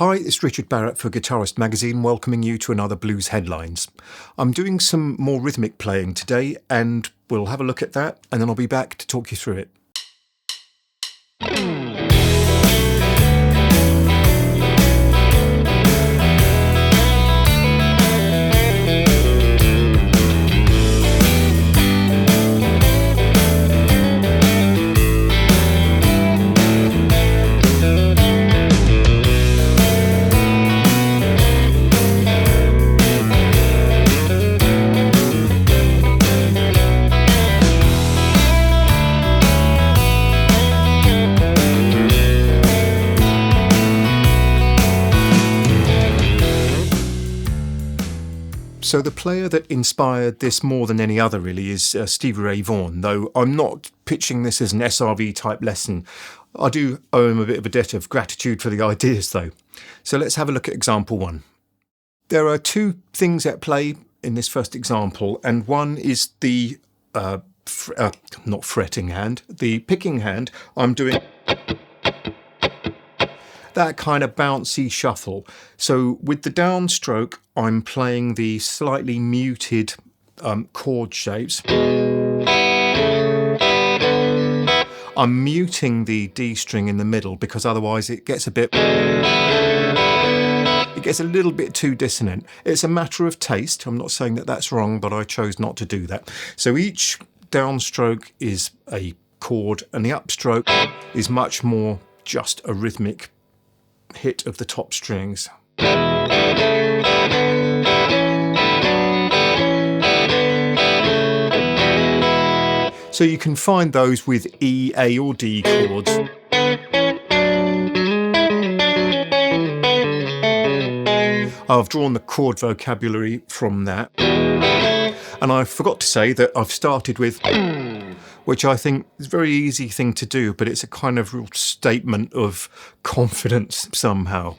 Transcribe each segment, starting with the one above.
Hi, it's Richard Barrett for Guitarist magazine, welcoming you to another Blues Headlines. I'm doing some more rhythmic playing today, and we'll have a look at that, and then I'll be back to talk you through it. So the player that inspired this more than any other really is Stevie Ray Vaughan, though I'm not pitching this as an SRV type lesson. I do owe him a bit of a debt of gratitude for the ideas though. So let's have a look at example one. There are two things at play in this first example, and one is the, not fretting hand, the picking hand. I'm doing that kind of bouncy shuffle. So with the downstroke, I'm playing the slightly muted chord shapes. I'm muting the D string in the middle because otherwise it gets a little bit too dissonant. It's a matter of taste. I'm not saying that that's wrong, but I chose not to do that. So each downstroke is a chord and the upstroke is much more just a rhythmic hit of the top strings. So you can find those with E, A or D chords. I've drawn the chord vocabulary from that. And I forgot to say that I've started with, which I think is a very easy thing to do, but it's a kind of real statement of confidence somehow.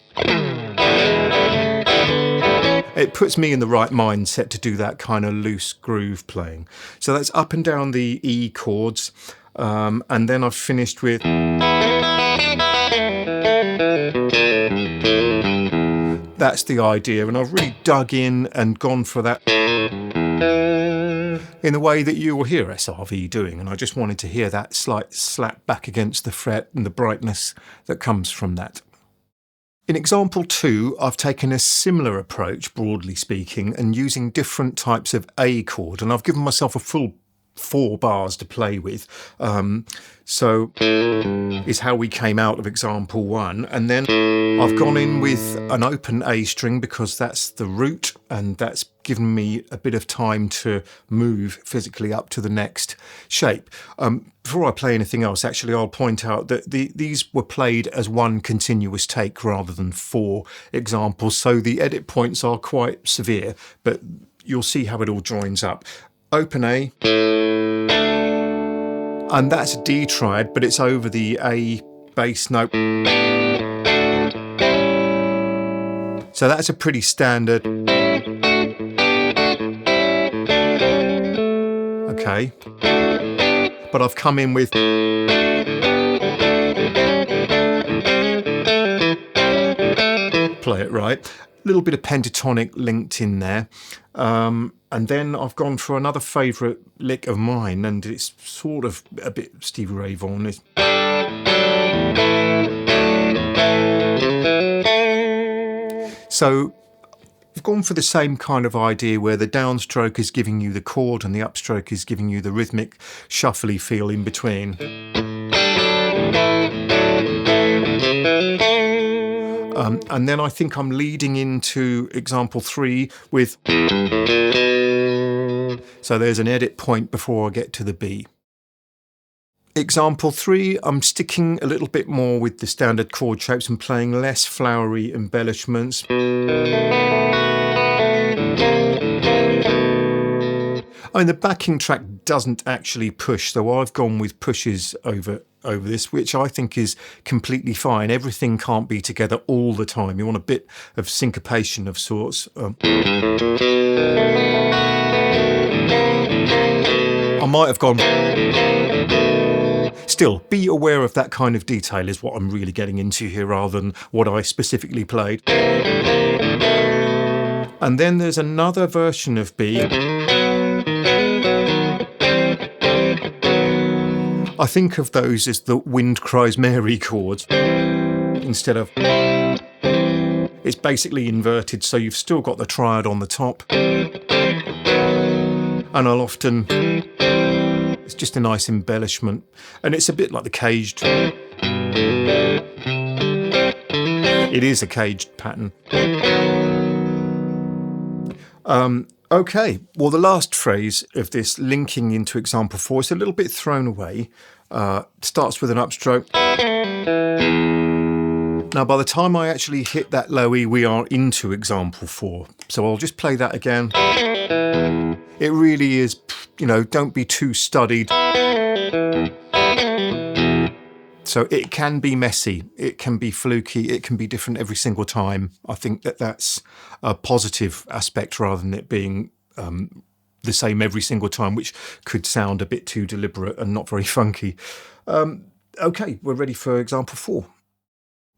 It puts me in the right mindset to do that kind of loose groove playing. So that's up and down the E chords, and then I've finished with that's the idea, and I've really dug in and gone for that in the way that you will hear SRV doing, and I just wanted to hear that slight slap back against the fret and the brightness that comes from that. In example 2, I've taken a similar approach, broadly speaking, and using different types of A chord, and I've given myself a full 4 bars to play with. So is how we came out of example 1, and then I've gone in with an open A string because that's the root, and that's given me a bit of time to move physically up to the next shape. Before I play anything else, actually, I'll point out that these were played as one continuous take rather than 4 examples, so the edit points are quite severe, but you'll see how it all joins up. Open A, and that's a D triad, but it's over the A bass note. So that's a pretty standard. Okay, but I've come in with play it right. A little bit of pentatonic linked in there. And then I've gone for another favourite lick of mine, and it's sort of a bit Stevie Ray Vaughan. So I've gone for the same kind of idea where the downstroke is giving you the chord and the upstroke is giving you the rhythmic shuffly feel in between. And then I think I'm leading into example 3 with, so there's an edit point before I get to the B. Example 3, I'm sticking a little bit more with the standard chord shapes and playing less flowery embellishments. I mean, the backing track doesn't actually push, so I've gone with pushes over this, which I think is completely fine. Everything can't be together all the time. You want a bit of syncopation of sorts. I might have gone Still, be aware of that kind of detail is what I'm really getting into here rather than what I specifically played. And then there's another version of B. I think of those as the Wind Cries Mary chords instead of... It's basically inverted, so you've still got the triad on the top. And I'll often... It's just a nice embellishment. And it's a bit like the caged... It is a caged pattern. Okay, well, the last phrase of this linking into example 4 is a little bit thrown away. Starts with an upstroke. Now, by the time I actually hit that low E, we are into example 4. So I'll just play that again. It really is, you know, don't be too studied. So it can be messy, it can be fluky, it can be different every single time. I think that that's a positive aspect rather than it being the same every single time, which could sound a bit too deliberate and not very funky. Okay, we're ready for example 4.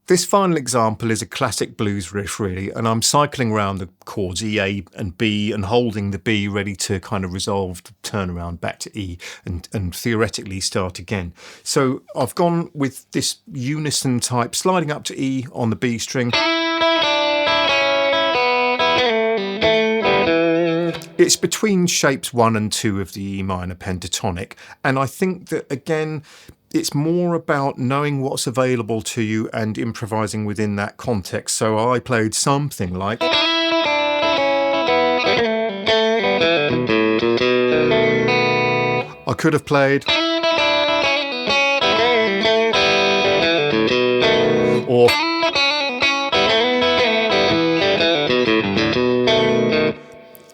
This final example is a classic blues riff, really, and I'm cycling around the chords E, A and B and holding the B ready to kind of resolve the turnaround back to E and theoretically start again. So I've gone with this unison type, sliding up to E on the B string. It's between shapes 1 and 2 of the E minor pentatonic, and I think that, again, it's more about knowing what's available to you and improvising within that context. So I played something like... I could have played... Or...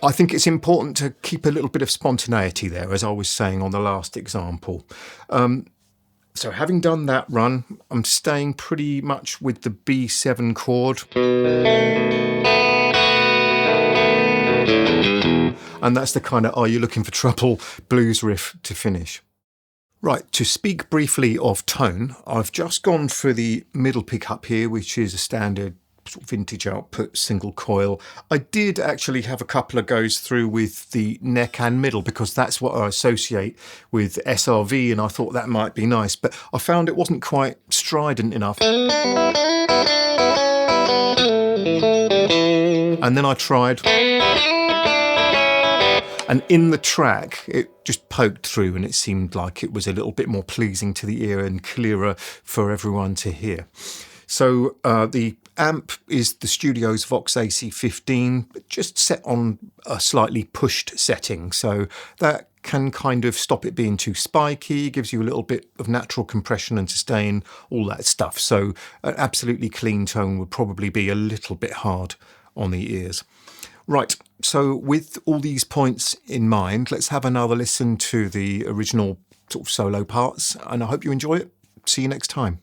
I think it's important to keep a little bit of spontaneity there, as I was saying on the last example. So having done that run, I'm staying pretty much with the B7 chord. And that's the kind of "Are You Looking for Trouble" blues riff to finish. Right, to speak briefly of tone, I've just gone for the middle pickup here, which is a standard sort of vintage output single coil. I did actually have a couple of goes through with the neck and middle because that's what I associate with SRV, and I thought that might be nice, but I found it wasn't quite strident enough. And then I tried, and in the track it just poked through and it seemed like it was a little bit more pleasing to the ear and clearer for everyone to hear. So the amp is the Studio's Vox AC15, just set on a slightly pushed setting. So that can kind of stop it being too spiky, gives you a little bit of natural compression and sustain, all that stuff. So an absolutely clean tone would probably be a little bit hard on the ears. Right, so with all these points in mind, let's have another listen to the original sort of solo parts, and I hope you enjoy it. See you next time.